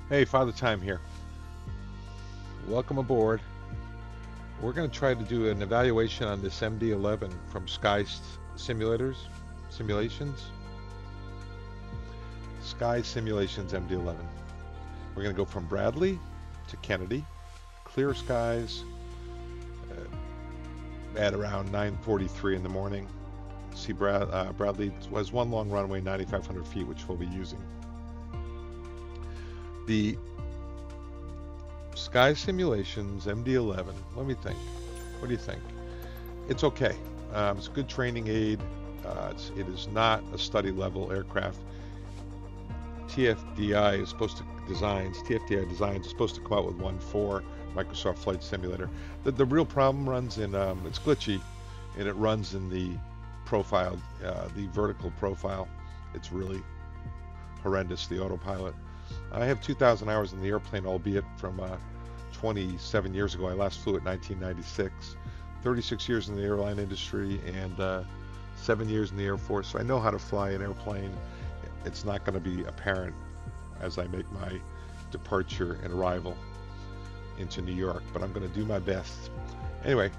Hey, Father Time here. Welcome aboard. We're going to try to do an evaluation on this MD-11 from Simulators, Simulations, Sky Simulations MD-11. We're going to go from Bradley to Kennedy, clear skies at around 9:43 in the morning. See, Bradley has one long runway, 9,500 feet, which we'll be using. The Sky Simulations MD-11. Let me think. What do you think? It's okay. It's a good training aid. It is not a study level aircraft. TFDI designs is supposed to come out with one for Microsoft Flight Simulator. The real problem runs in, it's glitchy, and it runs in the profile, the vertical profile. It's really horrendous, the autopilot. I have 2,000 hours in the airplane, albeit from 27 years ago. I last flew at 1996. 36 years in the airline industry and 7 years in the Air Force. So I know how to fly an airplane. It's not going to be apparent as I make my departure and arrival into New York, but I'm going to do my best. Anyway,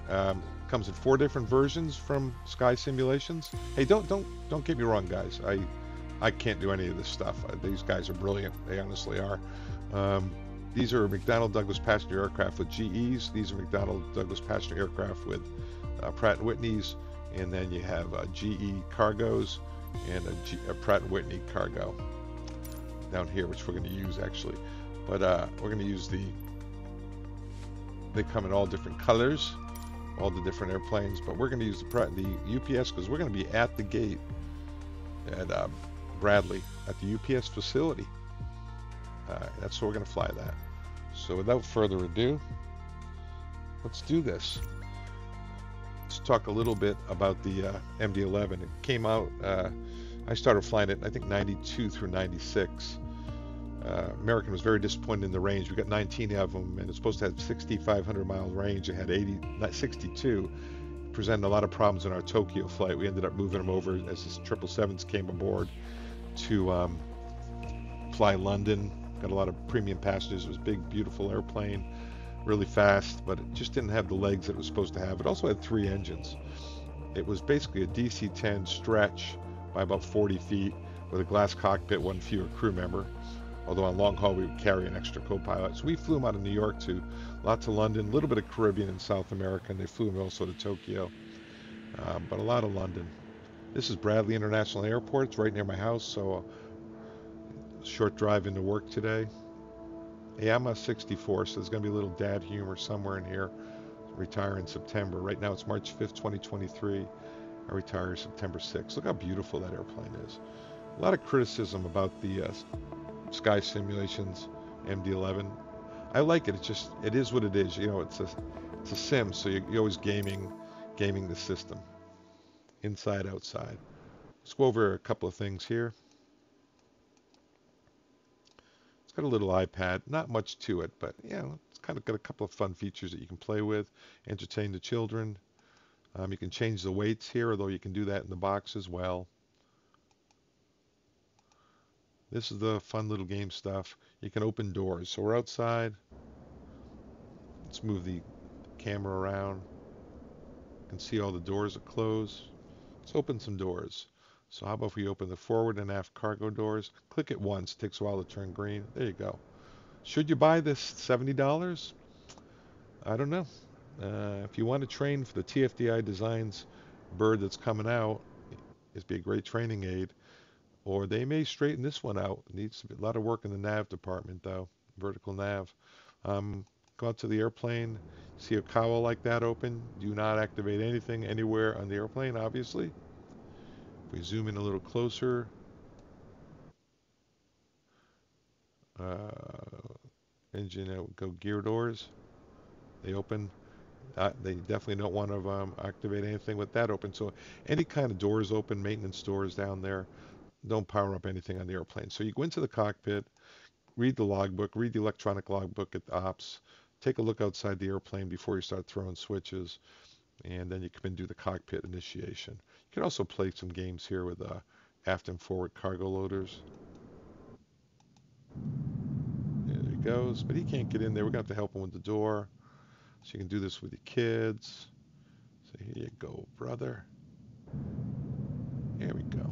comes in 4 different versions from Sky Simulations. Hey, don't get me wrong, guys. I can't do any of this stuff. These guys are brilliant. They honestly are. These are McDonnell Douglas passenger aircraft with GEs. These are McDonnell Douglas passenger aircraft with Pratt & Whitney's. And then you have GE cargos and a Pratt & Whitney cargo down here, which we're going to use actually. But we're going to use they come in all different colors, all the different airplanes. But we're going to use the UPS because we're going to be at the gate at Bradley at the UPS facility. That's where we're going to fly that. So without further ado, let's do this. Let's talk a little bit about the MD-11. It came out, I started flying it, I think, 92 through 96. American was very disappointed in the range. We got 19 of them, and it's supposed to have 6,500 mile range. It had 62. Presented a lot of problems in our Tokyo flight. We ended up moving them over as the 777s came aboard to fly London. Got a lot of premium passengers. It was a big, beautiful airplane, really fast, but it just didn't have the legs that it was supposed to have. It also had 3 engines. It was basically a DC-10 stretch by about 40 feet with a glass cockpit, one fewer crew member. Although on long haul we would carry an extra co-pilot. So we flew them out of New York to lots of London, a little bit of Caribbean and South America, and they flew them also to Tokyo, but a lot of London. This is Bradley International Airport. It's right near my house, so short drive into work today. Hey, I'm a 64, so there's going to be a little dad humor somewhere in here. Retire in September. Right now it's March 5th, 2023. I retire September 6th. Look how beautiful that airplane is. A lot of criticism about the Sky Simulations MD-11. I like it. It is what it is. You know, it's a sim, so you're always gaming the system, inside, outside. Let's go over a couple of things here. It's got a little iPad, not much to it, but yeah, it's kind of got a couple of fun features that you can play with, entertain the children. You can change the weights here, although you can do that in the box as well. This is the fun little game stuff. You can open doors. So we're outside. Let's move the camera around. You can see all the doors are closed. Let's open some doors. So how about if we open the forward and aft cargo doors? Click it once. It takes a while to turn green. There you go. Should you buy this $70? I don't know. If you want to train for the TFDI Designs bird that's coming out, it'd be a great training aid. Or they may straighten this one out. It needs a lot of work in the nav department, though. Vertical nav. Go out to the airplane. See a cowl like that open. Do not activate anything anywhere on the airplane, obviously. If we zoom in a little closer, engine go gear doors. They open. They definitely don't want to activate anything with that open. So any kind of doors open, maintenance doors down there, don't power up anything on the airplane. So you go into the cockpit, read the logbook, read the electronic logbook at the ops, take a look outside the airplane before you start throwing switches, and then you come and do the cockpit initiation. You can also play some games here with aft and forward cargo loaders. goes. But he can't get in there. We're going to have to help him with the door. So you can do this with your kids. So here you go, brother. Here we go.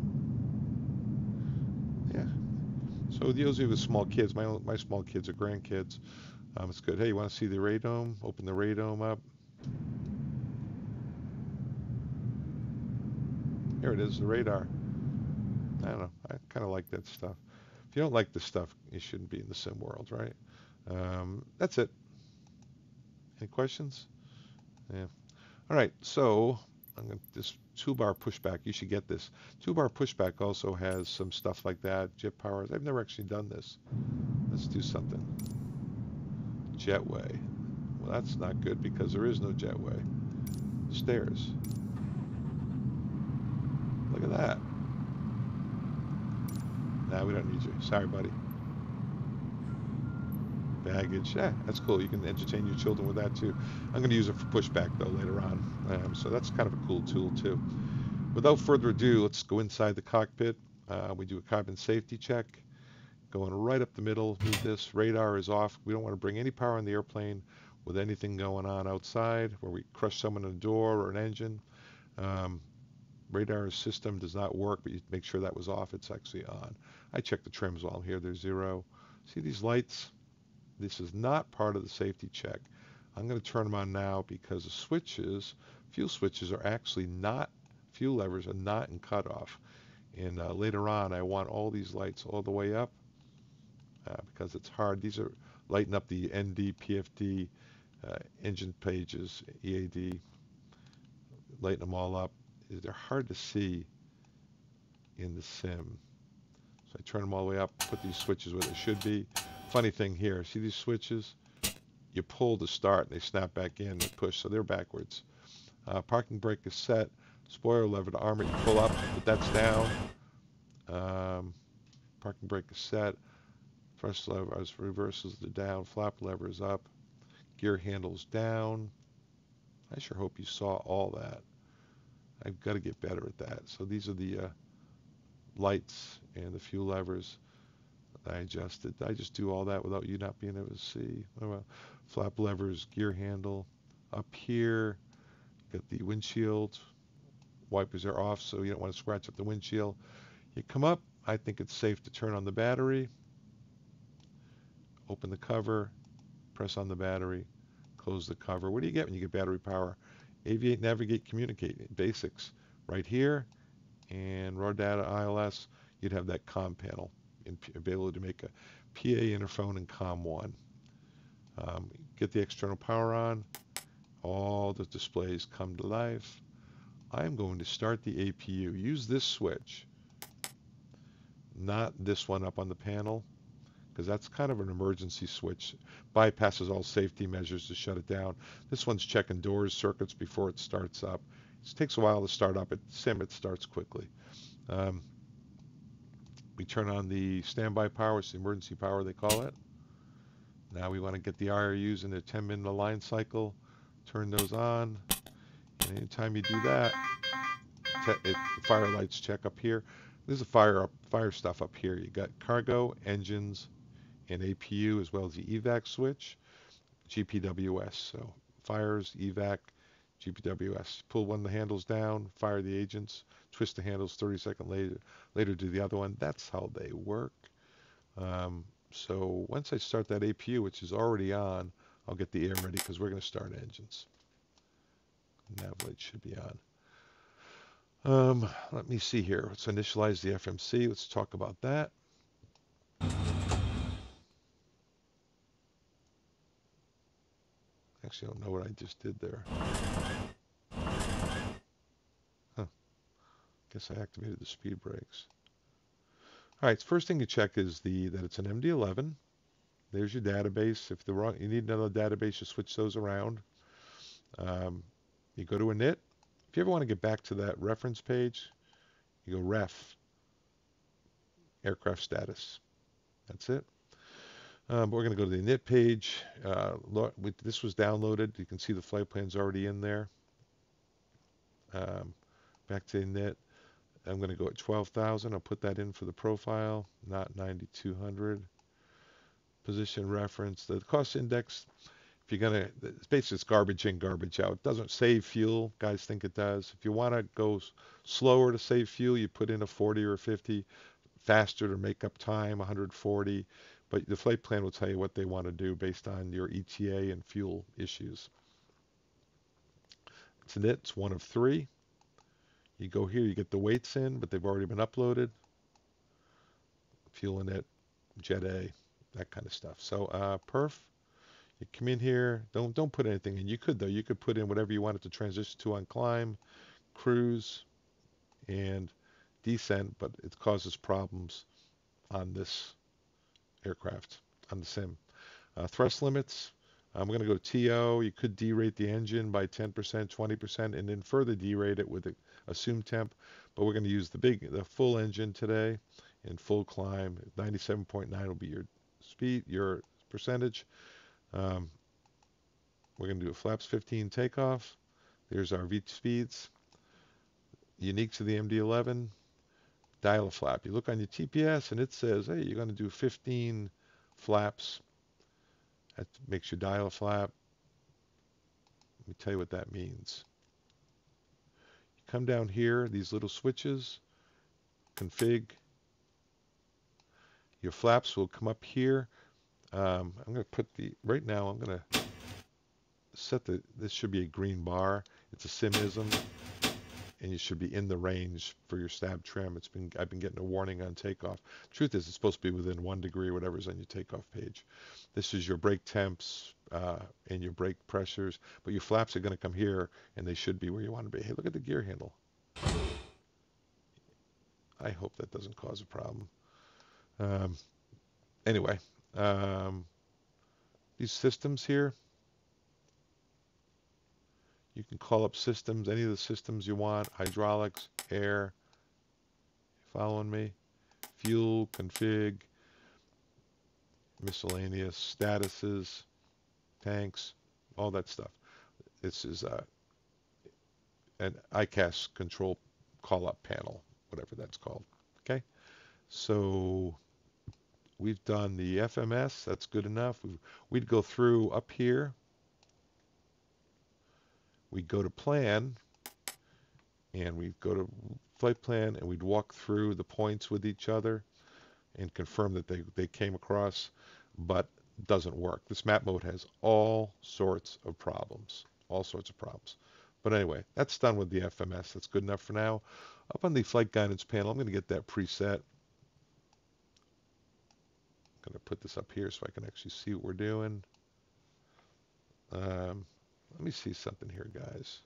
Yeah. So those of you with small kids, my small kids are grandkids. It's good. Hey, you want to see the radome? Open the radome up. Here it is, the radar. I don't know. I kind of like that stuff. If you don't like this stuff, you shouldn't be in the sim world, right? That's it. Any questions? Yeah. All right. So I'm going to this toolbar pushback. You should get this. Toolbar pushback also has some stuff like that. Jet powers. I've never actually done this. Let's do something. Jetway. Well, that's not good because there is no jetway. Stairs. Look at that. Nah, we don't need you. Sorry, buddy. Baggage. Yeah, that's cool. You can entertain your children with that too. I'm going to use it for pushback though later on. So that's kind of a cool tool too. Without further ado, let's go inside the cockpit. We do a cabin safety check. Going right up the middle. Move this. Radar is off. We don't want to bring any power on the airplane with anything going on outside where we crush someone in a door or an engine. Radar system does not work, but you make sure that was off. It's actually on. I checked the trims while here. They're 0. See these lights? This is not part of the safety check. I'm going to turn them on now because the switches, fuel switches are actually not, fuel levers are not in cutoff. And later on, I want all these lights all the way up because it's hard. These are lighting up the ND, PFD, engine pages, EAD, lighting them all up. They're hard to see in the sim. So I turn them all the way up, put these switches where they should be. Funny thing here, see these switches? You pull to start, and they snap back in and push, so they're backwards. Parking brake is set. Spoiler lever to arm it, you pull up, but that's down. Parking brake is set. Thrust lever as reverses the down. Flap lever is up. Gear handles down. I sure hope you saw all that. I've got to get better at that. So these are the lights and the fuel levers I adjusted. I just do all that without you not being able to see. Flap levers, gear handle. Up here, got the windshield. Wipers are off, so you don't want to scratch up the windshield. You come up. I think it's safe to turn on the battery. Open the cover. Press on the battery. Close the cover. What do you get when you get battery power? Aviate, navigate, communicate. Basics. Right here. And raw data ILS. You'd have that comm panel. And be able to make a PA interphone and COM 1. Get the external power on. All the displays come to life. I'm going to start the APU. Use this switch, not this one up on the panel, because that's kind of an emergency switch. Bypasses all safety measures to shut it down. This one's checking doors, circuits before it starts up. It takes a while to start up. At sim, it starts quickly. We turn on the standby power, it's the emergency power they call it. Now we want to get the IRUs in a 10-minute align cycle. Turn those on. And anytime you do that, the fire lights check up here. There's a fire stuff up here. You got cargo, engines, and APU, as well as the evac switch, GPWS. So fires, evac, GPWS. Pull one of the handles down, fire the agents, twist the handles 30 seconds later do the other one. That's how they work. So once I start that APU, which is already on, I'll get the air ready because we're going to start engines. Nav light should be on. Let me see here. Let's initialize the FMC. Let's talk about that. Actually, I don't know what I just did there. Huh. Guess I activated the speed brakes. All right, first thing you check is that it's an MD-11. There's your database. If you need another database, you switch those around. You go to init. If you ever want to get back to that reference page, you go ref, aircraft status. That's it. But we're going to go to the init page. This was downloaded. You can see the flight plan's already in there. Back to init. I'm going to go at 12,000. I'll put that in for the profile, not 9,200. position reference. The cost index, if you're gonna, it's basically it's garbage in, garbage out. It doesn't save fuel. Guys think it does. If you want to go slower to save fuel, you put in a 40 or a 50. Faster to make up time, 140. But the flight plan will tell you what they want to do based on your ETA and fuel issues. It's an it's one of three. You go here, you get the weights in, but they've already been uploaded. Fuel in it, Jet A, that kind of stuff. So perf, you come in here, don't put anything in. You could though, you could put in whatever you wanted to transition to on climb, cruise, and descent, but it causes problems on this aircraft, on the sim. Thrust limits, I'm going to go TO. You could derate the engine by 10%, 20%, and then further derate it with assumed temp, but we're going to use the full engine today in full climb. 97.9 will be your speed, your percentage. We're going to do a flaps 15 takeoff. There's our V speeds. Unique to the MD-11, dial a flap. You look on your TPS and it says, hey, you're going to do 15 flaps. That makes you dial a flap. Let me tell you what that means. You come down here, these little switches, config. Your flaps will come up here. I'm going to put right now I'm going to set this should be a green bar. It's a simism, and you should be in the range for your stab trim. I've been getting a warning on takeoff. Truth is, it's supposed to be within 1 degree, whatever's on your takeoff page. This is your brake temps and your brake pressures, but your flaps are going to come here, and they should be where you want to be. Hey, look at the gear handle. I hope that doesn't cause a problem. Anyway, these systems here, you can call up systems, any of the systems you want, hydraulics, air, following me, fuel, config, miscellaneous, statuses, tanks, all that stuff. This is an ICAS control call-up panel, whatever that's called. Okay, so we've done the FMS. That's good enough. We'd go through up here. We'd go to plan, and we'd go to flight plan, and we'd walk through the points with each other and confirm that they came across, but it doesn't work. This map mode has all sorts of problems. But anyway, that's done with the FMS. That's good enough for now. Up on the flight guidance panel, I'm going to get that preset. I'm going to put this up here so I can actually see what we're doing. Let me see something here, guys.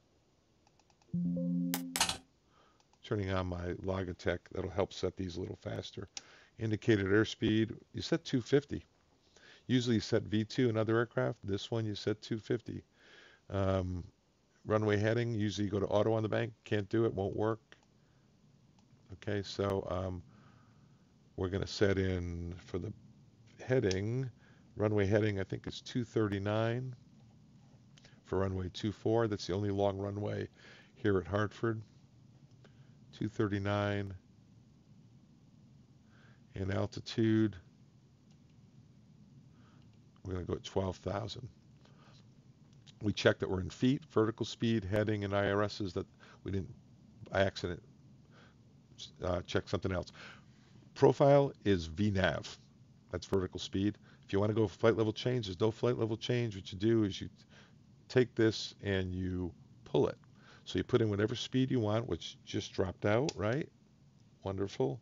Turning on my Logitech, that'll help set these a little faster. Indicated airspeed, you set 250. Usually you set V2 in other aircraft. This one you set 250. Runway heading, usually you go to auto on the bank. Can't do it, won't work. Okay, so we're going to set in for the heading, runway heading I think is 239 for runway 24. That's the only long runway here at Hartford. 239. And altitude, we're going to go at 12,000. We check that we're in feet, vertical speed, heading, and IRSs that we didn't, by accident, check something else. Profile is VNAV. That's vertical speed. If you want to go flight level change, there's no flight level change. What you do is you take this and you pull it. So you put in whatever speed you want, which just dropped out, right? Wonderful.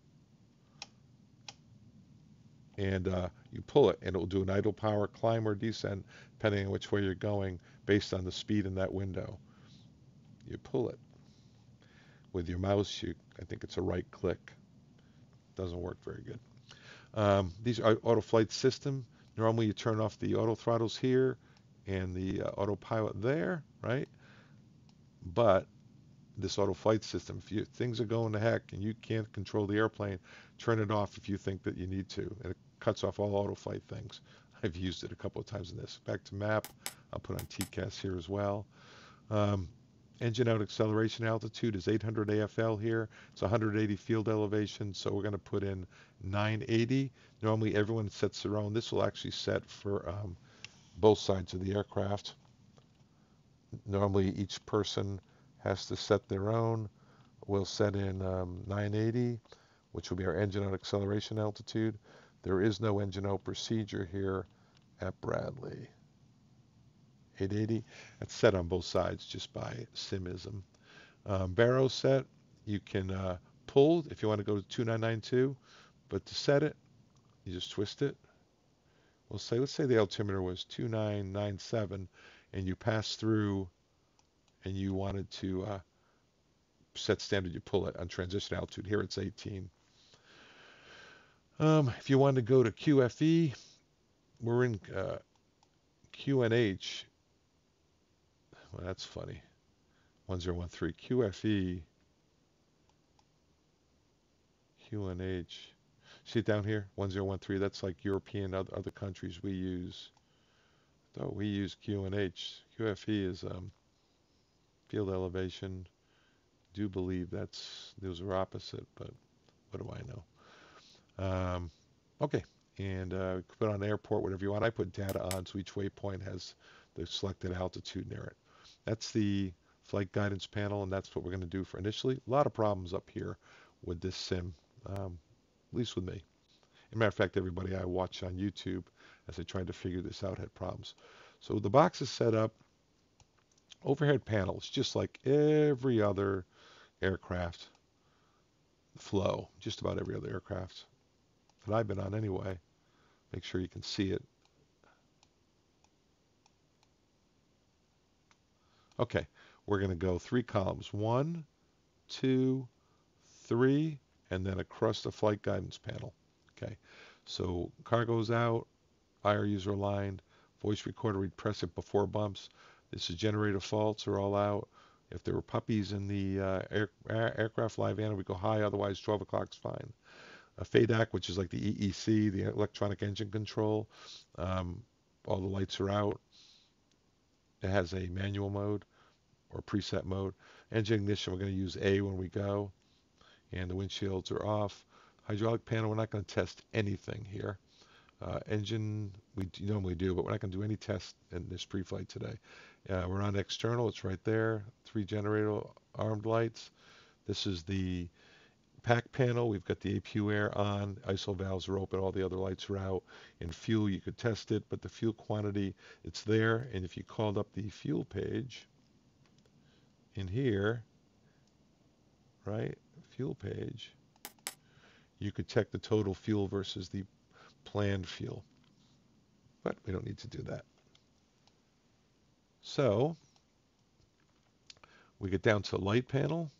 And you pull it, and it will do an idle power, climb or descent, depending on which way you're going, based on the speed in that window. You pull it. With your mouse, I think it's a right click. Doesn't work very good. These are auto flight system. Normally you turn off the auto throttles here and the autopilot there, right? But this auto flight system, if things are going to heck and you can't control the airplane, turn it off if you think that you need to. And it cuts off all auto flight things. I've used it a couple of times in this. Back to map. I'll put on TCAS here as well. Engine out acceleration altitude is 800 AFL here. It's 180 field elevation, so we're going to put in 980. Normally everyone sets their own. This will actually set for both sides of the aircraft. Normally each person has to set their own. We'll set in 980, which will be our engine out acceleration altitude. There is no engine out procedure here at Bradley. 880, that's set on both sides just by simism. Barrow set, you can pull if you want to go to 2992, but to set it, you just twist it. Let's say the altimeter was 2997, and you pass through, and you wanted to set standard, you pull it on transition altitude. Here it's 18. If you want to go to QFE, we're in QNH. Well, that's funny. 1013 QFE, QNH. See it down here? 1013. That's like European, other countries we use. Though we use QNH. QFE is field elevation. Do believe those are opposite, but what do I know? Okay, and put on airport, whatever you want. I put data on, so each waypoint has the selected altitude near it. That's the flight guidance panel, and that's what we're going to do for initially. A lot of problems up here with this sim, at least with me. As a matter of fact, everybody I watch on YouTube as I tried to figure this out had problems. So the box is set up. Overhead panels, just like every other aircraft flow, just about every other aircraft that I've been on anyway. Make sure you can see it. Okay, we're going to go 3 columns. 1, 2, 3, and then across the flight guidance panel. Okay, so cargo's out, IRUs are aligned, voice recorder, we'd press it before bumps. This is generator faults are all out. If there were puppies in the aircraft live animal, we go high, otherwise 12 o'clock's fine. A FADAC, which is like the EEC, the electronic engine control, all the lights are out. It has a manual mode or preset mode. Engine ignition, we're going to use A when we go. And the windshields are off. Hydraulic panel, we're not going to test anything here. Engine, we normally do, but we're not going to do any tests in this pre-flight today. We're on external, it's right there. 3 generator armed lights. This is the pack panel. We've got the APU air on, ISO valves are open, all the other lights are out. In fuel, you could test it, but the fuel quantity, it's there. And if you called up the fuel page in here, right, fuel page, you could check the total fuel versus the planned fuel. But we don't need to do that. So we get down to light panel.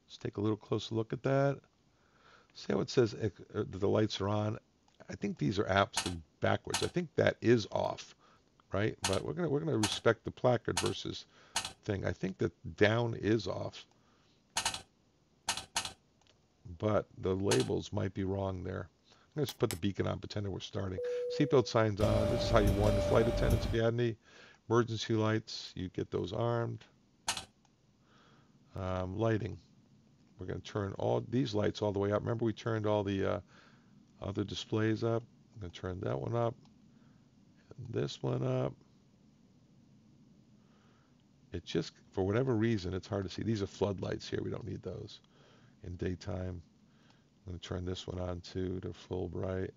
Let's take a little closer look at that. See how it says the lights are on? I think these are absolutely backwards. I think that is off, right? But we're gonna respect the placard versus thing. I think that down is off, but the labels might be wrong there. I'm gonna just put the beacon on, pretend we're starting. Seatbelt signs on. This is how you warn the flight attendants if you had any emergency lights. You get those armed. Lighting. We're going to turn all these lights all the way up. Remember we turned all the other displays up. I'm going to turn that one up. And this one up. It just, for whatever reason, it's hard to see. These are floodlights here. We don't need those in daytime. I'm going to turn this one on too to full bright.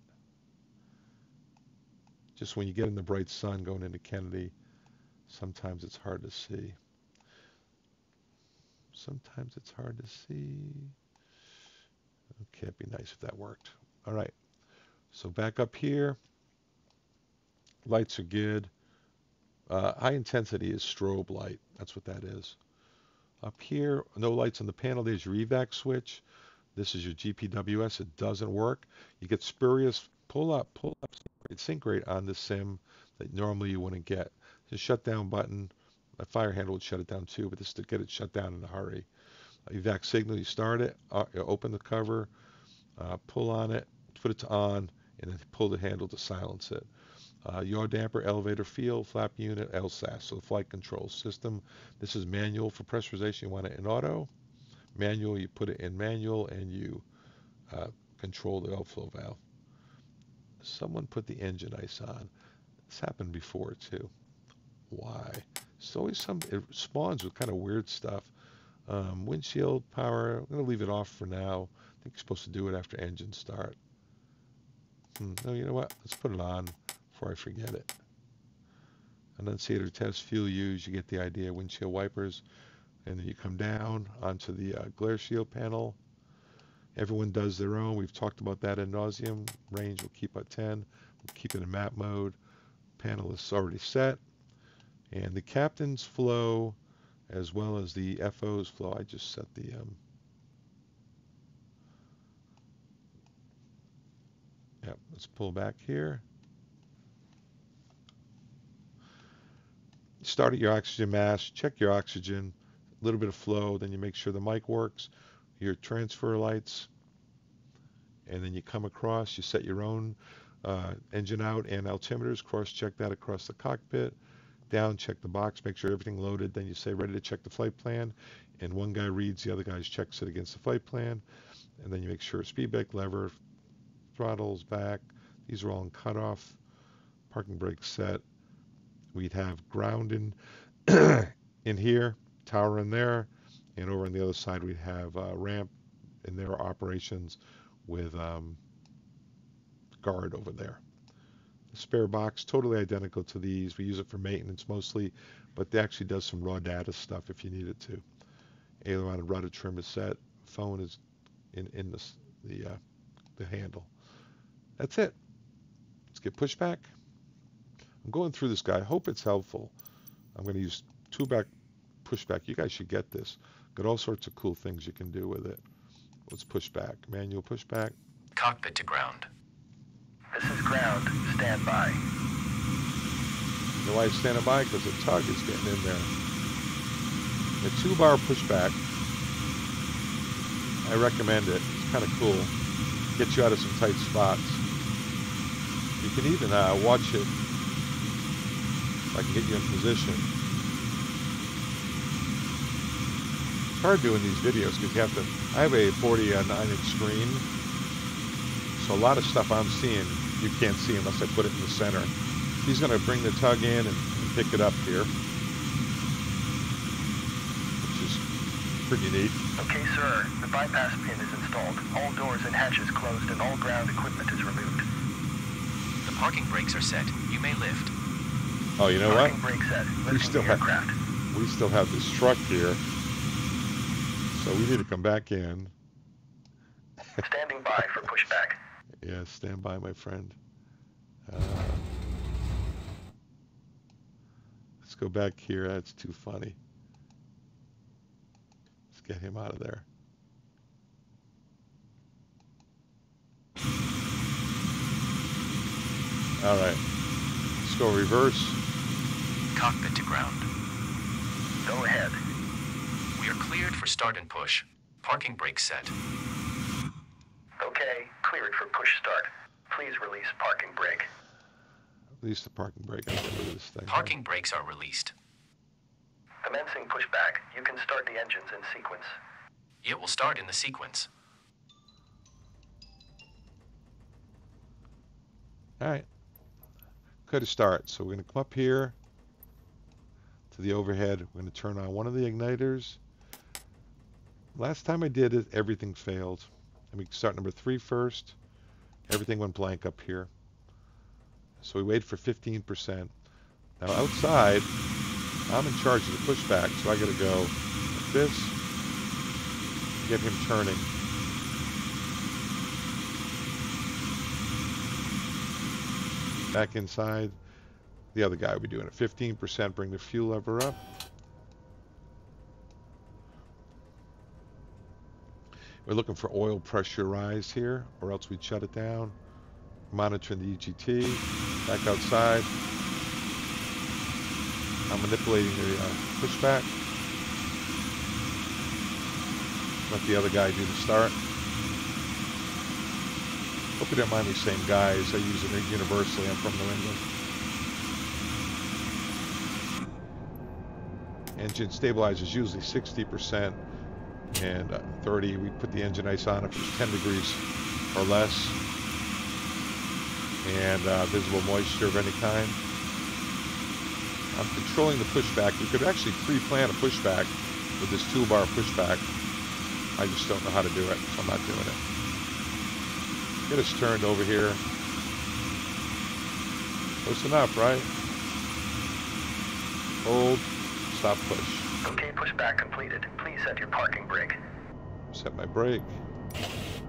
Just when you get in the bright sun going into Kennedy, sometimes it's hard to see. Sometimes it's hard to see. Okay, it'd be nice if that worked. All right, so back up here. Lights are good. High intensity is strobe light. That's what that is. Up here, no lights on the panel. There's your evac switch. This is your GPWS. It doesn't work. You get spurious pull up sync rate on the sim that normally you wouldn't get. The shutdown button. A fire handle would shut it down too, but this is to get it shut down in a hurry. Evac signal, you start it, you open the cover, pull on it, put it to on, and then pull the handle to silence it. Yaw damper, elevator field, flap unit, LSAS, so the flight control system. This is manual for pressurization. You want it in auto. Manual, you put it in manual, and you control the outflow valve. Someone put the engine ice on. This happened before, too. Why? It's always it spawns with kind of weird stuff. Windshield power, I'm going to leave it off for now. I think you're supposed to do it after engine start. No, you know what? Let's put it on before I forget it. Annunciator test, fuel use, you get the idea. Windshield wipers, and then you come down onto the glare shield panel. Everyone does their own. We've talked about that ad nauseum. Range we'll keep at 10. We'll keep it in map mode. Panel is already set. And the captain's flow, as well as the FO's flow, I just set the let's pull back here. Start at your oxygen mask, check your oxygen, a little bit of flow, then you make sure the mic works, your transfer lights, and then you come across, you set your own engine out and altimeters, cross-check that across the cockpit, down, check the box, make sure everything loaded, then you say ready to check the flight plan, and one guy reads, the other guy checks it against the flight plan, and then you make sure speed brake lever, throttles back, these are all in cutoff, parking brake set. We'd have ground in here, tower in there, and over on the other side we'd have ramp in their operations with guard over there. The spare box, totally identical to these. We use it for maintenance mostly, but it actually does some raw data stuff if you need it to. Aileron and rudder trim is set. Phone is in the handle. That's it. Let's get pushback. I'm going through this guy. I hope it's helpful. I'm going to use two-back pushback. You guys should get this. Got all sorts of cool things you can do with it. Let's push back. Manual pushback. Cockpit to ground. This is ground. Stand by. You know why it's standing by? Because the tug is getting in there. The 2-bar pushback, I recommend it. It's kind of cool. Gets you out of some tight spots. You can even watch it. If I can get you in position. It's hard doing these videos because you have to. I have a 49-inch screen, so a lot of stuff I'm seeing you can't see unless I put it in the center. He's going to bring the tug in and pick it up here, which is pretty neat. Okay, sir. The bypass pin is installed. All doors and hatches closed, and all ground equipment is removed. The parking brakes are set. You may lift. Oh, you know what? Parking brake set. We still have this truck here, so we need to come back in. Standing by for pushback. Yeah, stand by, my friend. Let's go back here. That's too funny. Let's get him out of there. All right. Let's go reverse. Cockpit to ground. Go ahead. We are cleared for start and push. Parking brake set. Okay, cleared for push start. Please release parking brake. Release the parking brake. I'll get rid of this thing. Parking brakes are released. Commencing pushback. You can start the engines in sequence. It will start in the sequence. All right. Good to start. So we're going to come up here to the overhead. We're going to turn on one of the igniters. Last time I did it, everything failed. And we can start number 3 first. Everything went blank up here. So we wait for 15%. Now outside, I'm in charge of the pushback, so I got to go like this, get him turning. Back inside, the other guy will be doing it. 15%, bring the fuel lever up. We're looking for oil pressure rise here, or else we'd shut it down. Monitoring the EGT. Back outside. I'm manipulating the pushback. Let the other guy do the start. Hope you don't mind me saying guys. I use it universally. I'm from New England. engine stabilizer is usually 60% and 30. We put the engine ice on if it's 10 degrees or less, and visible moisture of any kind. I'm controlling the pushback. You could actually pre-plan a pushback with this toolbar pushback. I just don't know how to do it, so I'm not doing it. Get us turned over here. Close enough, right? Hold, stop, push. Okay, pushback completed. Please set your parking brake. Set my brake.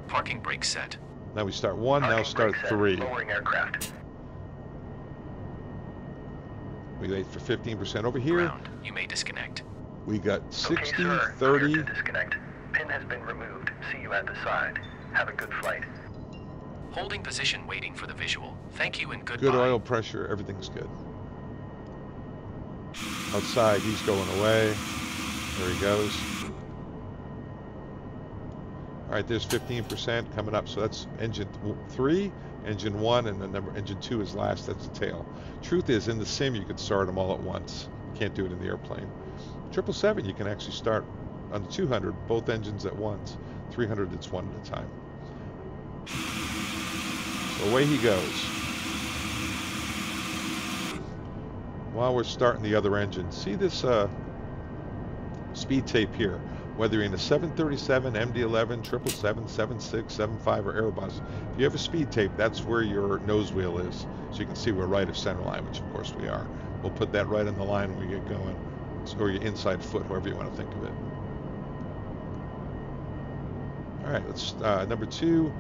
Parking brake set. Now we start 1, now start 3. Lowering aircraft. We wait for 15% over here. Ground. You may disconnect. We got 60, okay, sir. 30. Clear to disconnect. Pin has been removed. See you at the side. Have a good flight. Holding position waiting for the visual. Thank you and goodbye. Good oil pressure, everything's good. Outside, he's going away. There he goes. All right, there's 15% coming up. So that's engine 3, engine 1, and the engine 2 is last. That's the tail. Truth is, in the sim, you could start them all at once. You can't do it in the airplane. 777, you can actually start on the 200, both engines at once. 300, it's one at a time. So away he goes. While we're starting the other engine, see this speed tape here. Whether you're in a 737, MD-11, 777, 76, 75, or Airbus, if you have a speed tape, that's where your nose wheel is. So you can see we're right of center line, which of course we are. We'll put that right on the line when we get going. Or your inside foot, however you want to think of it. All right, let's number 2,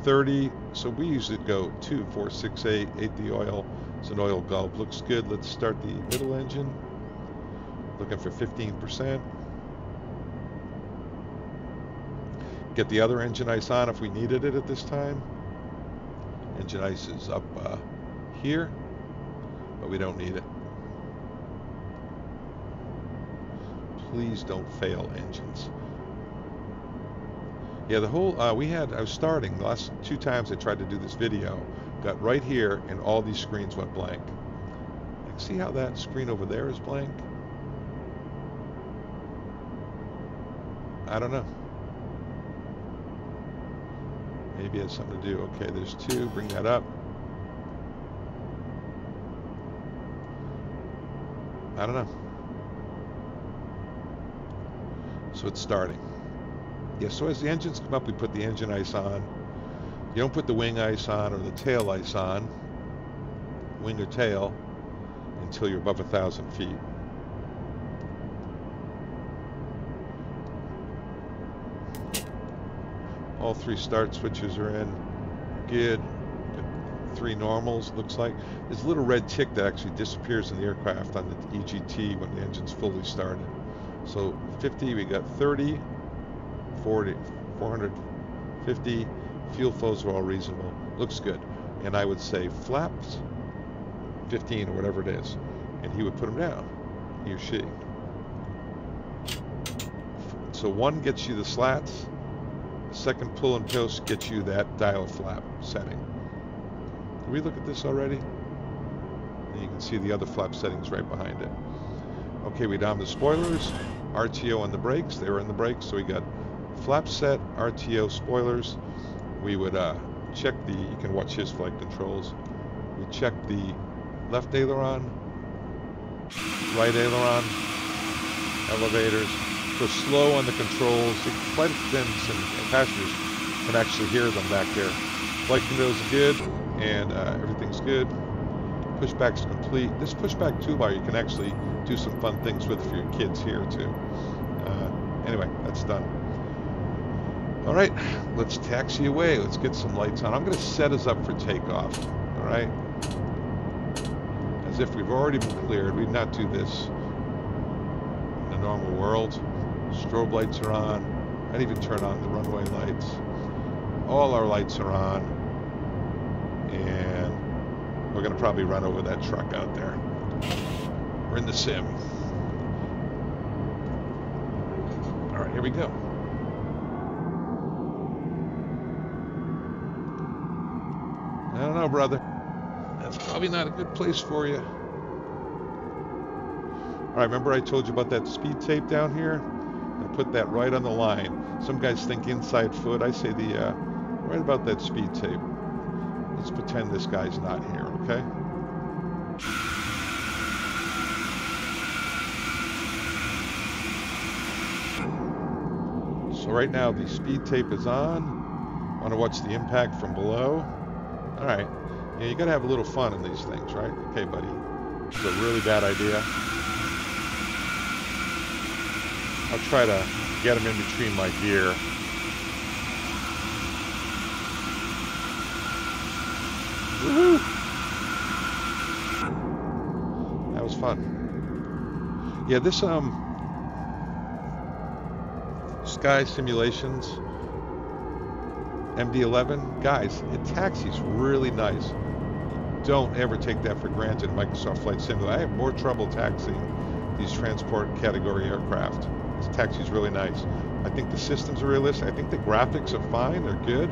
30. So we usually go 2, 4, 6, 8, 8 the oil. It's an oil gulp. Looks good. Let's start the middle engine. Looking for 15%. Get the other engine ice on if we needed it at this time. Engine ice is up here, but we don't need it. Please don't fail engines. Yeah, the whole, I was starting, the last 2 times I tried to do this video, got right here and all these screens went blank. Like, see how that screen over there is blank? I don't know. Maybe it has something to do. Okay, there's 2, bring that up. I don't know. So it's starting. Yeah, so as the engines come up, we put the engine ice on. You don't put the wing ice on or the tail ice on, wing or tail, until you're above 1,000 feet. All 3 start switches are in. Good. 3 normals, looks like. There's a little red tick that actually disappears in the aircraft on the EGT when the engine's fully started. So 50, we got 30, 40, 450. Fuel flows are all reasonable. Looks good. And I would say flaps, 15 or whatever it is. And he would put them down, he or she. So 1 gets you the slats. Second pull and post gets you that dial flap setting. Did we look at this already? And you can see the other flap settings right behind it. Okay, we down the spoilers, RTO on the brakes. They were in the brakes, so we got flap set, RTO, spoilers. We would check the, you can watch his flight controls. We check the left aileron, right aileron, elevators. Go slow on the controls. The flight attendants and passengers can actually hear them back there. Flight controls are good, and everything's good. Pushback's complete. This pushback toolbar you can actually do some fun things with for your kids here too. Anyway, that's done. All right, let's taxi away. Let's get some lights on. I'm going to set us up for takeoff. All right, as if we've already been cleared. We'd not do this in the normal world. Strobe lights are on. I'd even turn on the runway lights. All our lights are on. And we're going to probably run over that truck out there. We're in the sim. All right, here we go. I don't know, brother. That's probably not a good place for you. All right, remember I told you about that speed tape down here? I put that right on the line. Some guys think inside foot. I say the right about that speed tape. Let's pretend this guy's not here, okay? So right now the speed tape is on. Want to watch the impact from below. All right. Yeah, you got to have a little fun in these things, right? Okay, buddy. This is a really bad idea. I'll try to get him in between my gear. Woohoo! That was fun. Yeah, this Sky Simulations MD-11, guys, it taxis really nice. Don't ever take that for granted, Microsoft Flight Simulator. I have more trouble taxiing these transport category aircraft. This taxi's really nice. I think the systems are realistic. I think the graphics are fine. They're good.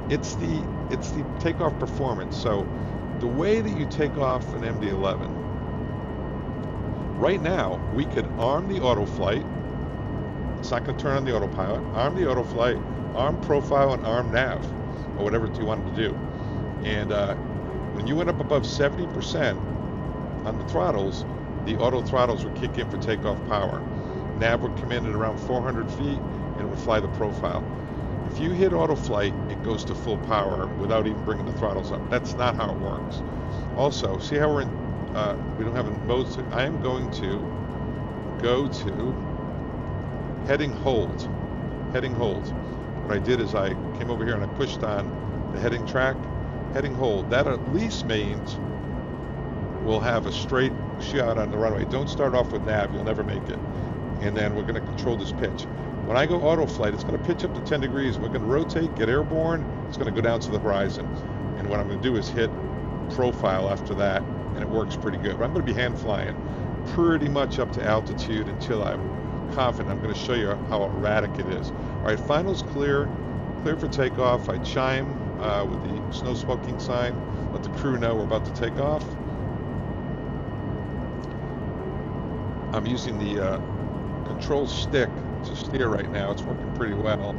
It's the takeoff performance. So the way that you take off an MD-11, right now we could arm the auto flight. It's not going to turn on the autopilot. Arm the auto flight, arm profile, and arm nav, or whatever you wanted to do. And when you went up above 70% on the throttles, the auto throttles would kick in for takeoff power. Nav would come in at around 400 feet and it would fly the profile. If you hit auto flight, it goes to full power without even bringing the throttles up. That's not how it works. Also, see how we're in, we don't have a mode. I am going to go to heading hold. Heading hold. What I did is I came over here and I pushed on the heading track. Heading hold. That at least means we'll have a straight shot on the runway. Don't start off with nav. You'll never make it. And then we're going to control this pitch. When I go auto flight, it's going to pitch up to 10 degrees. We're going to rotate, get airborne. It's going to go down to the horizon. And what I'm going to do is hit profile after that, and it works pretty good. But I'm going to be hand flying pretty much up to altitude until I'm confident. I'm going to show you how erratic it is. All right, finals clear. Clear for takeoff. I chime with the snow smoking sign. Let the crew know we're about to take off. I'm using the control stick to steer right now. It's working pretty well.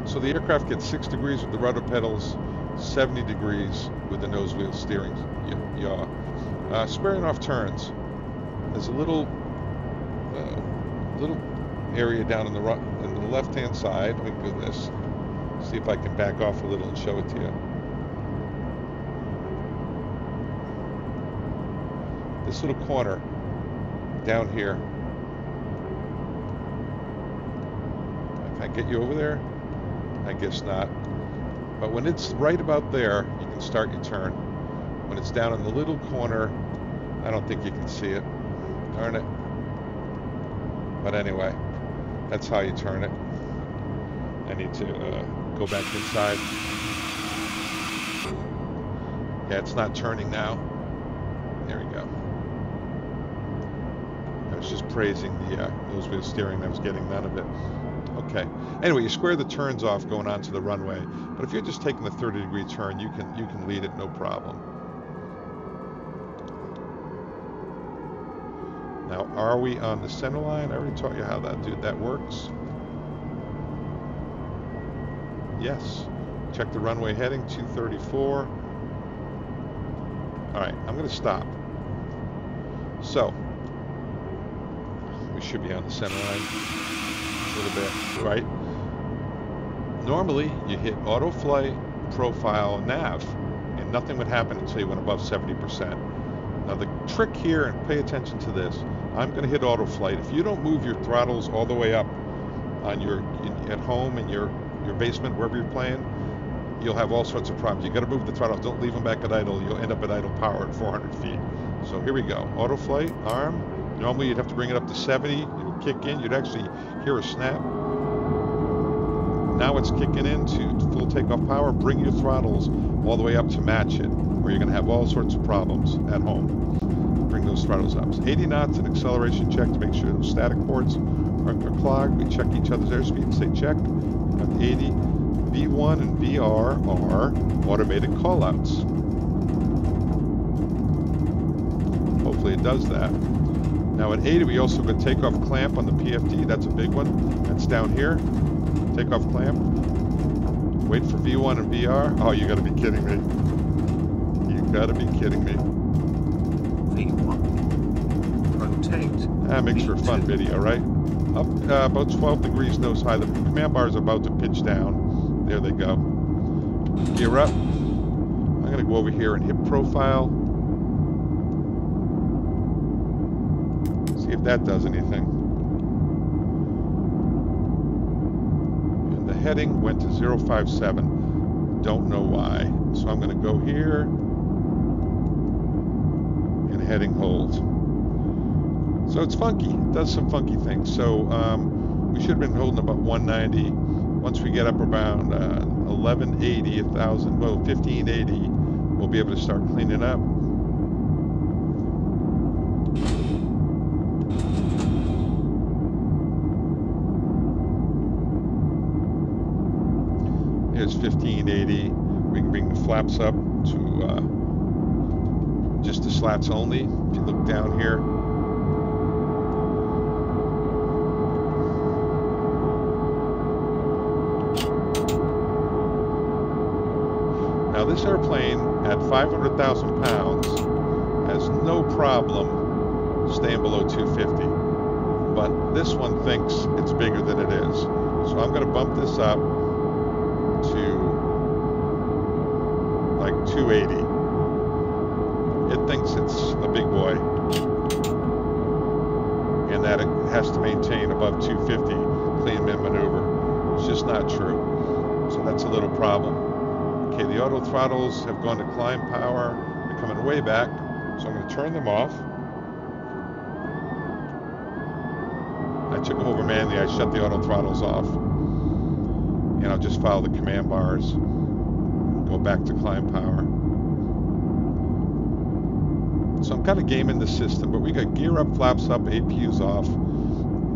So the aircraft gets 6 degrees with the rudder pedals, 70 degrees with the nose wheel steering yaw. Squaring off turns. There's a little area down in the left-hand side. Let me do this. See if I can back off a little and show it to you. This little corner down here. Can I get you over there? I guess not. But when it's right about there, you can start your turn. When it's down in the little corner, I don't think you can see it. Darn it. But anyway, that's how you turn it. I need to go back inside. Yeah, it's not turning now. There we go. I was just praising the nose wheel steering. I was getting none of it. Okay. Anyway, you square the turns off going onto the runway. But if you're just taking a 30-degree turn, you can lead it no problem. Now, are we on the center line? I already taught you how that works. Yes. Check the runway heading, 234. All right, I'm going to stop. So, we should be on the center line a little bit, right? Normally, you hit auto flight, profile, and nav, and nothing would happen until you went above 70%. Now, the trick here, and pay attention to this, I'm going to hit auto flight. If you don't move your throttles all the way up on at home in your basement, wherever you're playing, you'll have all sorts of problems. You got to move the throttles. Don't leave them back at idle. You'll end up at idle power at 400 feet. So here we go. Auto flight, arm. Normally you'd have to bring it up to 70. It would kick in. You'd actually hear a snap. Now it's kicking into full takeoff power. Bring your throttles all the way up to match it, or you're going to have all sorts of problems at home. Bring those throttles up. So 80 knots, an acceleration check to make sure those static ports are clogged. We check each other's airspeed. Say check. At 80. V1 and VR are automated callouts. Hopefully it does that. Now at 80, we also got takeoff clamp on the PFD. That's a big one. That's down here. Takeoff clamp. Wait for V1 and VR. Oh, you gotta be kidding me. You gotta be kidding me. V1. Rotate. That makes for a fun V2. video, right? Up about 12 degrees nose high. The command bar is about to pitch down. There they go. Gear up. I'm gonna go over here and hit profile. See if that does anything. And the heading went to 057. Don't know why. So I'm gonna go here and heading hold. So it's funky. It does some funky things. So we should have been holding about 190. Once we get up around 1180, 1,000, well, 1580, we'll be able to start cleaning up. Here's 1580. We can bring the flaps up to just the slats only. If you look down here. Now this airplane at 500,000 pounds has no problem staying below 250. But this one thinks it's bigger than it is. So I'm going to bump this up to like 280. It thinks it's a big boy. And that it has to maintain above 250 clean min maneuver. It's just not true. So that's a little problem. Okay, the auto throttles have gone to climb power. They're coming way back. So I'm going to turn them off. I took over manually. I shut the auto throttles off. And I'll just follow the command bars. Go back to climb power. So I'm kind of gaming the system, but we got gear up, flaps up, APUs off.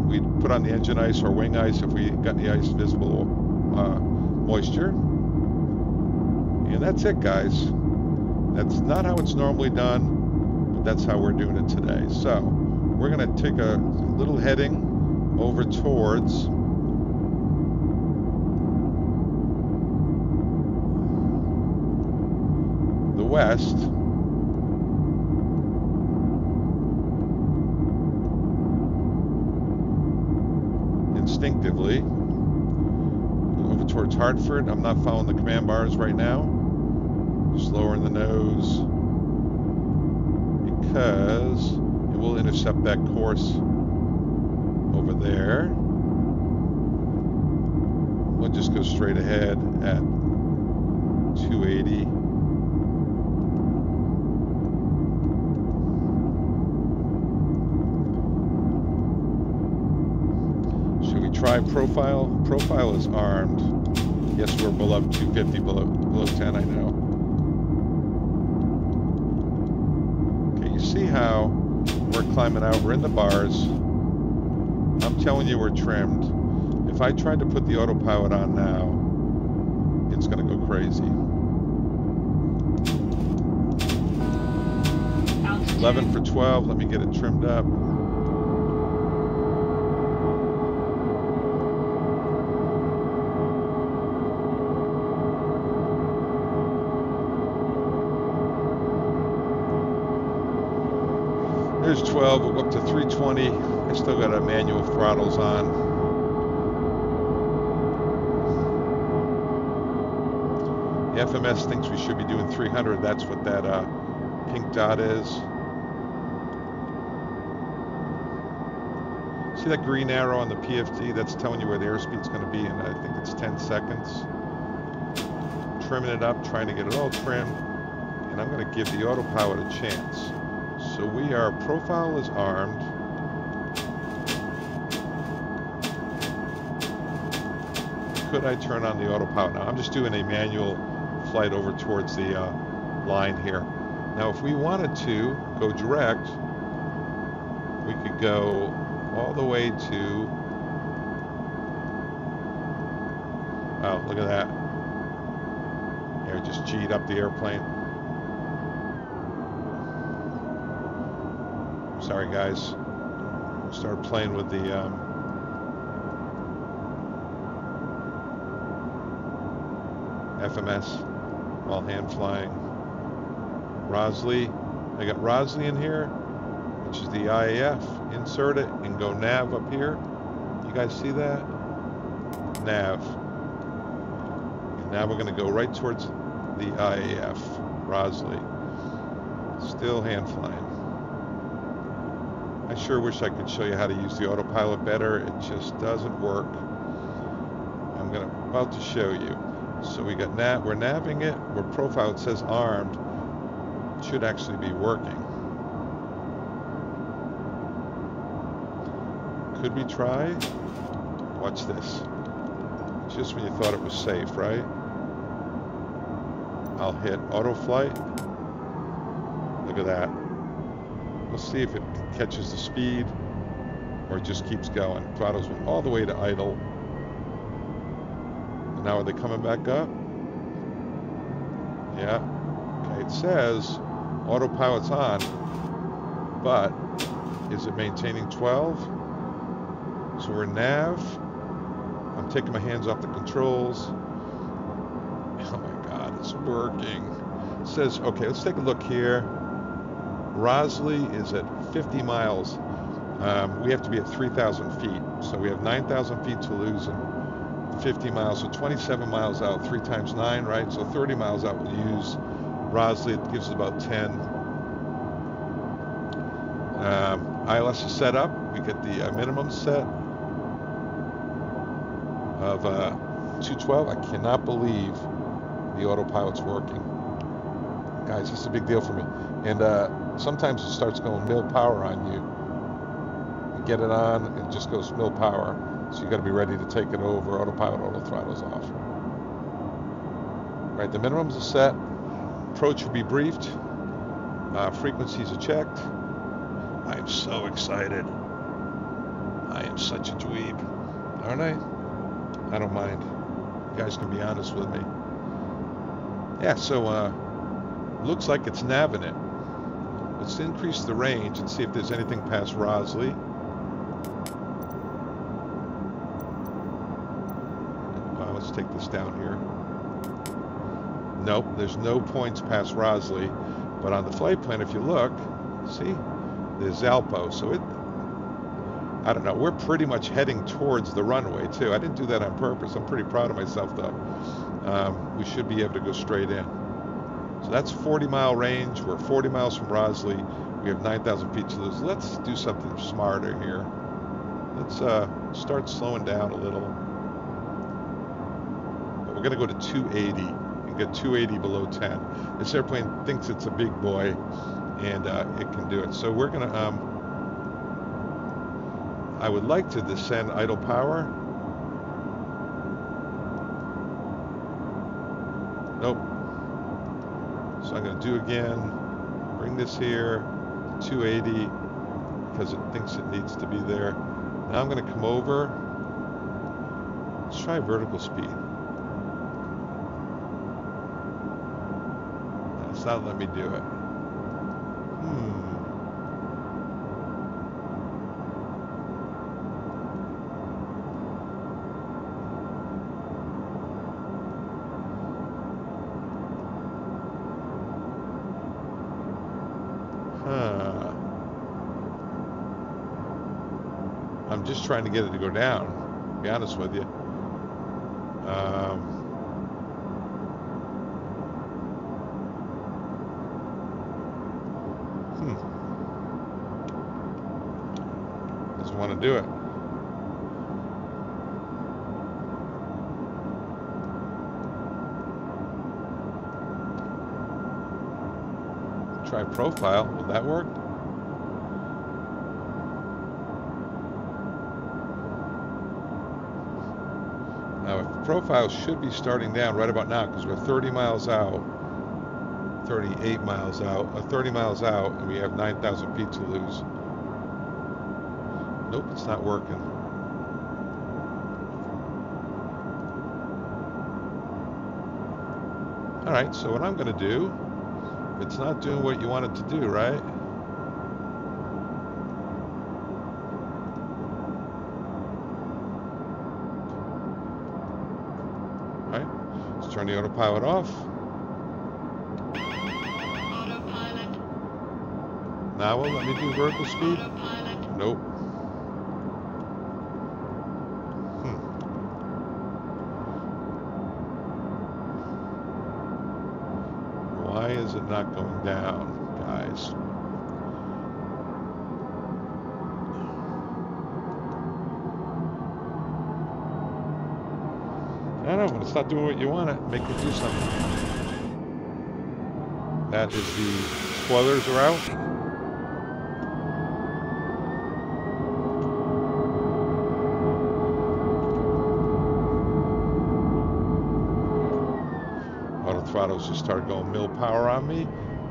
We put on the engine ice or wing ice if we got the ice visible moisture. And that's it, guys. That's not how it's normally done, but that's how we're doing it today. So we're going to take a little heading over towards the west. Instinctively over towards Hartford. I'm not following the command bars right now. Just lowering the nose because it will intercept that course over there. We'll just go straight ahead at 280. Try profile. Profile is armed. Yes, we're below 250, below 10, I know. Okay, you see how we're climbing out. We're in the bars. I'm telling you we're trimmed. If I tried to put the autopilot on now, it's going to go crazy. 11 for 12. Let me get it trimmed up. There's 12, we'll go up to 320. I still got a manual throttles on. The FMS thinks we should be doing 300. That's what that pink dot is. See that green arrow on the PFD? That's telling you where the airspeed's going to be in, I think it's 10 seconds. Trimming it up, trying to get it all trimmed. And I'm going to give the autopilot a chance. So we are, profile is armed. Could I turn on the autopilot? Now I'm just doing a manual flight over towards the line here. Now if we wanted to go direct, we could go all the way to, oh, look at that. Here, just G'd up the airplane. Sorry guys, Start playing with the FMS while hand flying. Rosley, I got Rosley in here, which is the IAF. Insert it and go nav up here. You guys see that? Nav. And now we're going to go right towards the IAF, Rosley. Still hand flying. I sure wish I could show you how to use the autopilot better. It just doesn't work. I'm about to show you. So we got nav. We're navving it. We're profile. It says armed. It should actually be working. Could we try? Watch this. Just when you thought it was safe, right? I'll hit auto flight. Look at that. We'll see if it catches the speed or it just keeps going. Throttles went all the way to idle. And now are they coming back up? Yeah. Okay, it says autopilot's on, but is it maintaining 12? So we're nav. I'm taking my hands off the controls. Oh my God, it's working. It says, okay, let's take a look here. Rosley is at 50 miles. We have to be at 3,000 feet. So we have 9,000 feet to lose and 50 miles. So 27 miles out, 3 times 9, right? So 30 miles out we'll use Rosley. It gives us about 10. ILS is set up. We get the minimum set of 212. I cannot believe the autopilot's working. Guys, this is a big deal for me. And sometimes it starts going mill power on you. You get it on, it just goes mill power. So you got to be ready to take it over. Autopilot, auto throttles off. Right, the minimums are set. Approach will be briefed. Frequencies are checked. I am so excited. I am such a dweeb, aren't I? I don't mind. You guys can be honest with me. Yeah, so looks like it's navving it. Let's increase the range and see if there's anything past Rosley. Let's take this down here. Nope, there's no points past Rosley. But on the flight plan, if you look, see, there's Alpo. So it, I don't know, we're pretty much heading towards the runway too. I didn't do that on purpose. I'm pretty proud of myself though. We should be able to go straight in. So that's 40-mile range. We're 40 miles from Rosley. We have 9,000 feet to lose. Let's do something smarter here. Let's start slowing down a little. But we're going to go to 280 and get 280 below 10. This airplane thinks it's a big boy, and it can do it. So we're going to, I would like to descend idle power. Nope. So I'm going to do again, bring this here, 280, because it thinks it needs to be there. Now I'm going to come over. Let's try vertical speed. No, it's not letting me do it. I'm just trying to get it to go down, to be honest with you. Doesn't want to do it. Try profile. Will that work? Now, profile should be starting down right about now because we're 30 miles out, 38 miles out, 30 miles out, and we have 9,000 feet to lose. Nope, it's not working. All right, so what I'm going to do, it's not doing what you want it to do, right? turn the autopilot off. Autopilot. Now will let me do vertical speed? Autopilot. Nope. Why is it not going down, guys? I don't know, when it's not doing what you want it, make it do something. That is the spoilers are out. Auto throttles just started going mill power on me.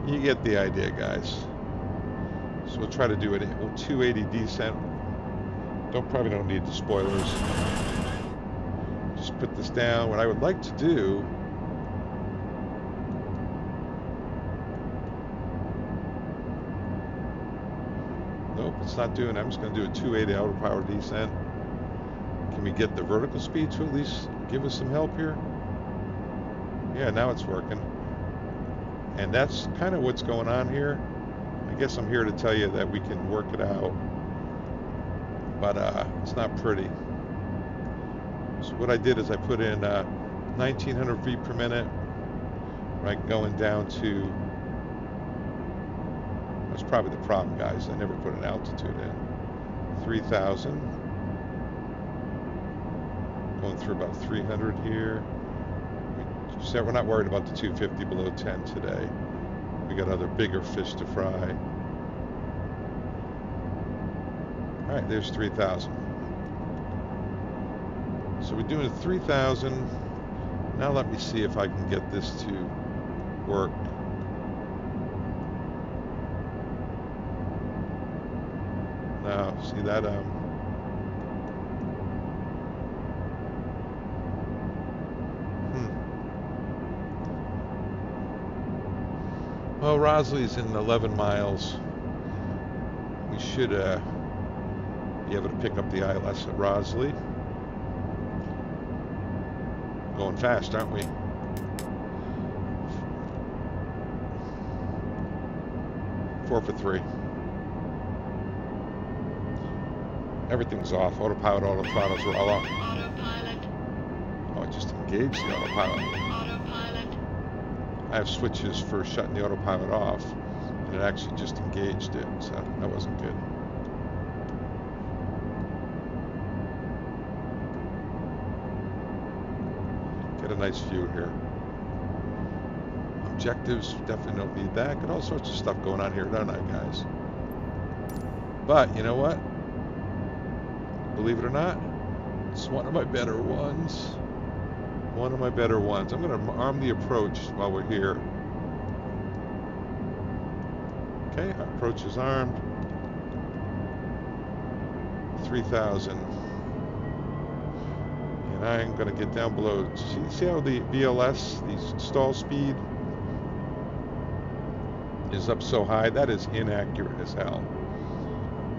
You get the idea, guys. So we'll try to do it at 280 descent. Probably don't need the spoilers. Just put this down. What I would like to do nope, it's not doing it. I'm just going to do a 280 auto power descent. Can we get the vertical speed to at least give us some help here? Yeah, now it's working. And that's kind of what's going on here. I guess I'm here to tell you that we can work it out. But it's not pretty. So what I did is I put in 1900 feet per minute, right, going down to, that's probably the problem, guys. I never put an altitude in. 3,000. Going through about 300 here. We're not worried about the 250 below 10 today. We got other bigger fish to fry. All right, there's 3,000. So we're doing 3,000. Now let me see if I can get this to work. Now, see that? Well, Rosley's in 11 miles. We should be able to pick up the ILS at Rosley. Going fast, aren't we? Four for 3. Everything's off. Autopilot, auto throttles are all off. Autopilot. Oh, it just engaged the autopilot. Autopilot. I have switches for shutting the autopilot off, and it actually just engaged it, so that wasn't good. Get a nice view here. Objectives, definitely don't need that. Got all sorts of stuff going on here, don't I, guys? But, you know what? Believe it or not, it's one of my better ones. One of my better ones. I'm going to arm the approach while we're here. Okay, our approach is armed. 3,000. And I'm going to get down below. See how the VLS, the stall speed, is up so high? That is inaccurate as hell.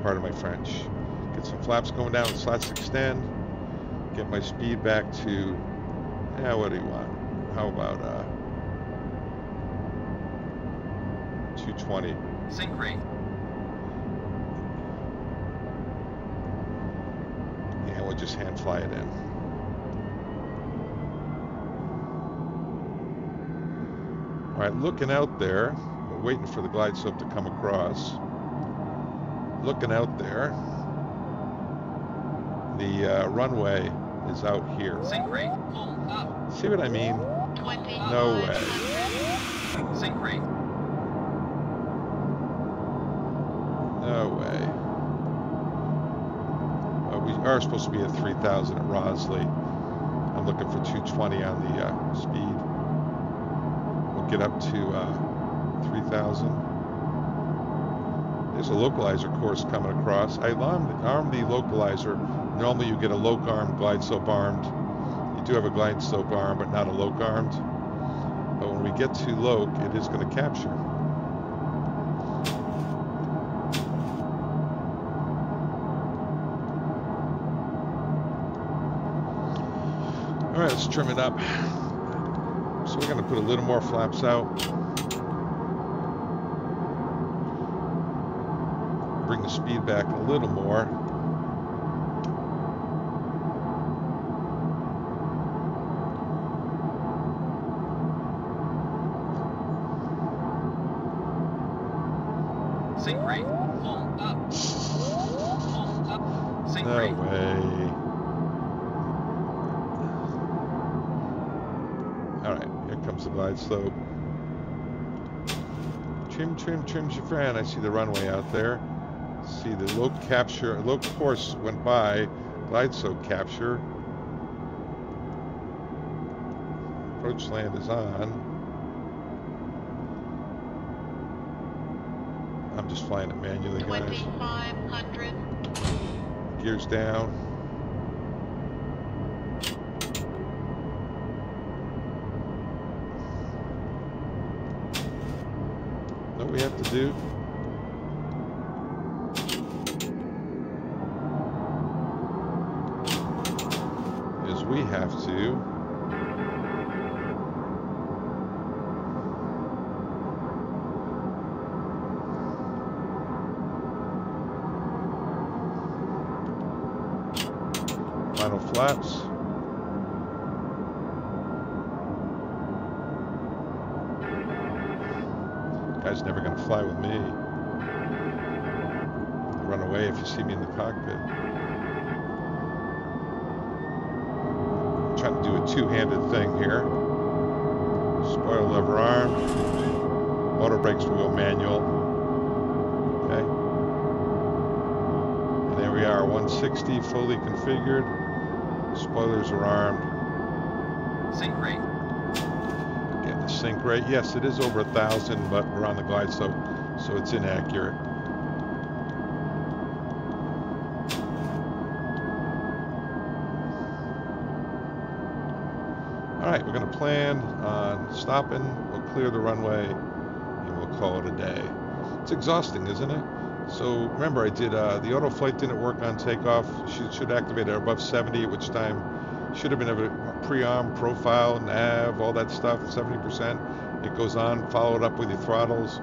Pardon my French. Get some flaps going down, slats extend. Get my speed back to, yeah, what do you want? How about 220? Sync rate. Yeah, we'll just hand fly it in. All right, looking out there. We're waiting for the glide slope to come across. Looking out there. The runway is out here. Sync rate. Pull up. See what I mean? 20. No way. Sync rate. No way. We are supposed to be at 3,000 at Rosley. I'm looking for 220 on the speed. We'll get up to 3,000. There's a localizer course coming across. I armed the localizer. Normally you get a loc armed, glide slope armed. You do have a glide slope arm, but not a loc armed. But when we get to loc, it is going to capture. All right, let's trim it up. So we're going to put a little more flaps out. Bring the speed back a little more. Sink rate. Full up. Full up. Sink No rate. way. All right, here comes the glide slope. Trim, trim, trim, Shafran. I see the runway out there. See the low capture, low course went by. Glide slope capture. Approach land is on. I'm just flying it manually, guys. 2500. Gears down. What we have to do is we have to final flaps. Guy's never going to fly with me. Run away if you see me in the cockpit. I'm trying to do a two-handed thing here. Spoiler lever arm. Auto brakes will go manual. Okay. And there we are, 160 fully configured. Spoilers are armed. Sink rate. Getting the sink rate. Yes, it is over 1,000, but we're on the glide slope, so it's inaccurate. All right, we're going to plan on stopping. We'll clear the runway, and we'll call it a day. It's exhausting, isn't it? So remember, I did the auto flight didn't work on takeoff. Should activate it above 70, at which time should have been a pre-arm, profile, nav, all that stuff, 70%. It goes on, followed up with your throttles,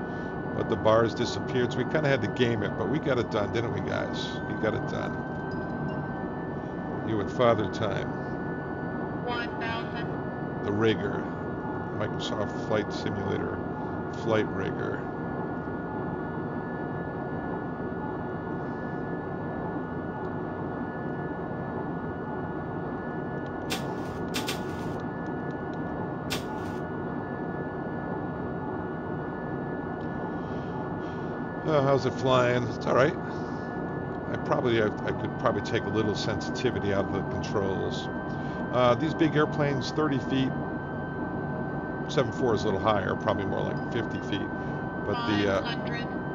but the bars disappeared. So we kind of had to game it, but we got it done, didn't we, guys? We got it done. You with Father Time. 1000. The rigger. Microsoft Flight Simulator. Flight rigger. How's it flying? It's all right. I could probably take a little sensitivity out of the controls. These big airplanes, 30 feet. 747 is a little higher, probably more like 50 feet. But the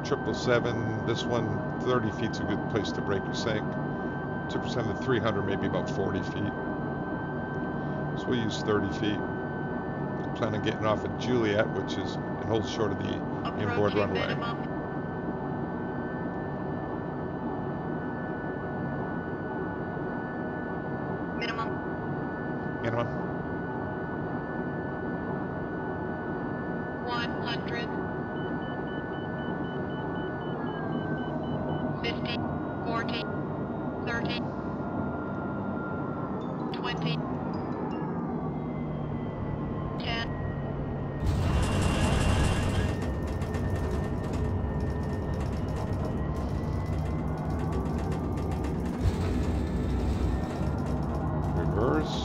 777, this one, 30 feet's a good place to break your sink. 2% of the 300, maybe about 40 feet. So we'll use 30 feet. Plan on getting off at Juliet, which is and holds short of the inboard runway. Minimum. Minimum. 100. 50. 40. 30. 20. 10. Reverse.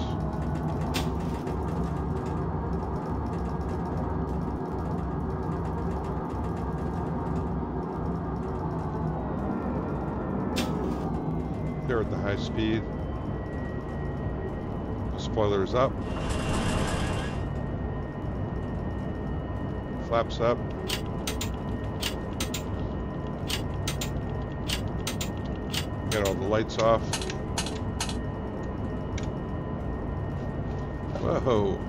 They're at the high speed. Spoilers up. Flaps up. Get all the lights off. Whoa.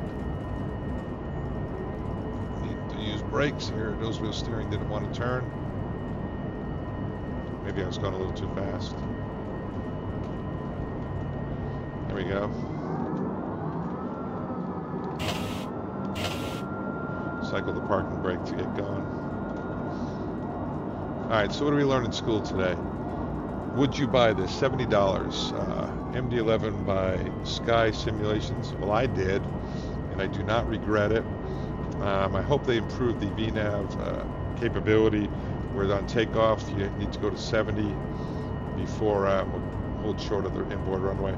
Need to use brakes here. Nose wheel steering didn't want to turn. Maybe I was going a little too fast. There we go. Cycle the parking brake to get going. Alright, so what do we learn in school today? Would you buy this? $70. MD-11 by Sky Simulations. Well, I did, and I do not regret it. I hope they improve the VNAV capability, where on takeoff you need to go to 70 before we'll hold short of the inboard runway.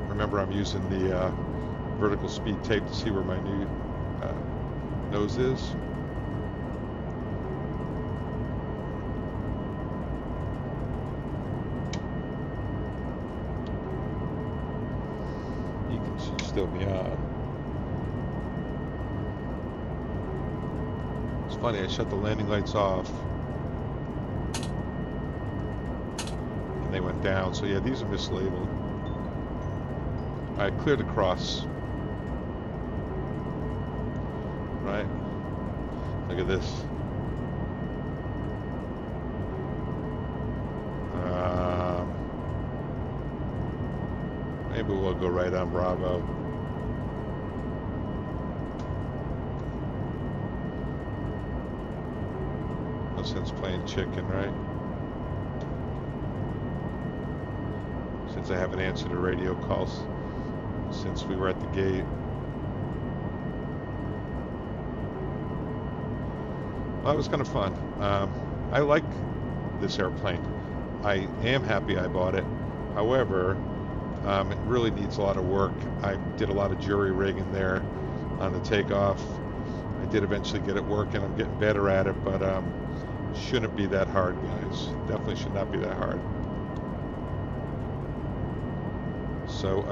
Remember, I'm using the vertical speed tape to see where my new nose is. Should still be on. It's funny, I shut the landing lights off and they went down, so yeah, these are mislabeled. Alright, cleared across. Right? Look at this. Maybe we'll go right on Bravo. No sense playing chicken, right? Since I haven't answered a radio call since we were at the gate. Well, that was kind of fun. I like this airplane. I am happy I bought it. However, it really needs a lot of work. I did a lot of jury rigging there on the takeoff. I did eventually get it working. I'm getting better at it, but shouldn't be that hard, guys. Definitely should not be that hard. So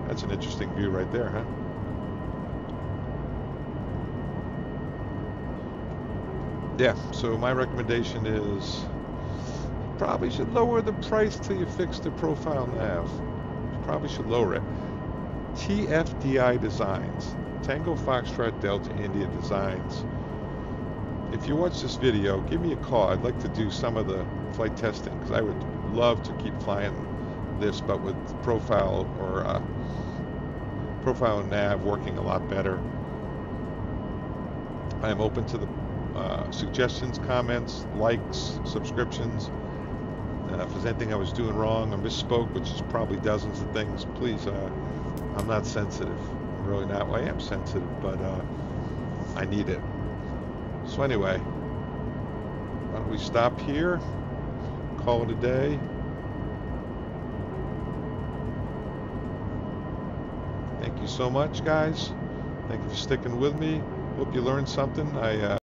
that's an interesting view right there, huh? Yeah, so my recommendation is probably should lower the price till you fix the profile nav. Probably should lower it. TFDI Designs, Tango Foxtrot Delta India Designs. If you watch this video, give me a call. I'd like to do some of the flight testing because I would love to keep flying this, but with profile or profile and nav working a lot better. I am open to the suggestions, comments, likes, subscriptions. If there's anything I was doing wrong or misspoke, which is probably dozens of things, please, I'm not sensitive. I'm really not. Well, I am sensitive, but I need it. So anyway, why don't we stop here, call it a day. Thank you so much, guys. Thank you for sticking with me. Hope you learned something.